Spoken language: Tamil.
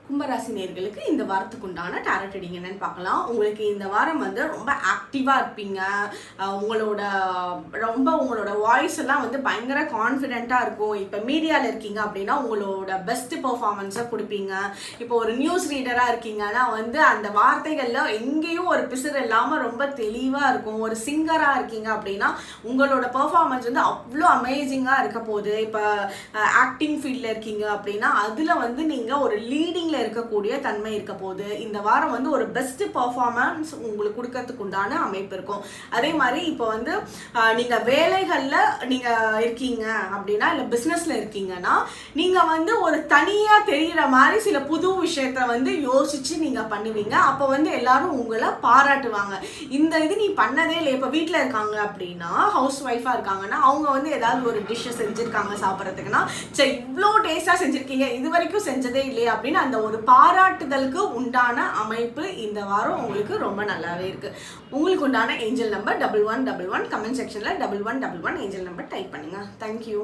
கும்பராசி நேயர்களுக்கு இந்த வாரத்துக்கு உண்டான டாரட் ரீடிங் என்னன்னு பார்க்கலாம். உங்களுக்கு இந்த வாரம் வந்து ரொம்ப ஆக்டிவாக இருப்பீங்க. உங்களோட வாய்ஸ் எல்லாம் வந்து பயங்கர கான்ஃபிடென்ட்டாக இருக்கும். இப்போ மீடியாவில் இருக்கீங்க அப்படின்னா உங்களோட பெஸ்ட் பெர்ஃபார்மன்ஸை கொடுப்பீங்க. இப்போ ஒரு நியூஸ் ரீடராக இருக்கீங்கன்னா வந்து அந்த வார்த்தைகளில் எங்கேயும் ஒரு பிசுறு இல்லாமல் ரொம்ப தெளிவாக இருக்கும். ஒரு சிங்கராக இருக்கீங்க அப்படின்னா உங்களோட பெர்ஃபார்மன்ஸ் வந்து அவ்வளோ அமேசிங்காக இருக்க போகுது. இப்போ ஆக்டிங் ஃபீல்டில் இருக்கீங்க அப்படின்னா அதில் வந்து நீங்கள் ஒரு லீடிங்கில் இருக்கக்கூடிய தன்மை இருக்க போது. இந்த வாரம் வந்து ஒரு பெஸ்ட் பர்ஃபார்மன்ஸ் உங்களுக்கு கொடுக்கறதுக்கு உண்டான அமைப்பு இருக்கும். அதே மாதிரி இப்போ வந்து நீங்கள் வேலைகளில் நீங்கள் இருக்கீங்க அப்படின்னா இல்லை பிஸ்னஸில் இருக்கீங்கன்னா நீங்கள் வந்து ஒரு தனியாக தெரிகிற மாதிரி சில புது விஷயத்த வந்து யோசிச்சு நீங்கள் பண்ணுவீங்க. அப்போ வந்து எல்லாரும் உங்களை பாராட்டுவாங்க. இந்த இது நீ பண்ணதே இல்லை. இப்போ வீட்டில் இருக்காங்க அப்படின்னா ஹவுஸ் ஒய்ஃபாக இருக்காங்கன்னா அவங்க வந்து ஏதாவது ஒரு டிஷ்ஷை செஞ்சுருக்காங்க சாப்பிட்றதுக்குன்னா சரி இவ்வளோ டேஸ்டாக செஞ்சுருக்கீங்க இது வரைக்கும் செஞ்சதே இல்லையா அப்படின்னு அந்த ஒரு பாராட்டுதலுக்கு உண்டான அமைப்பு இந்த வாரம் உங்களுக்கு ரொம்ப நல்லாவே இருக்கு. உங்களுக்கு உண்டான ஏஞ்சல் நம்பர் 1111. கமெண்ட் செக்ஷன்ல 1111 ஏஞ்சல் நம்பர் டைப் பண்ணுங்க. தேங்க்யூ.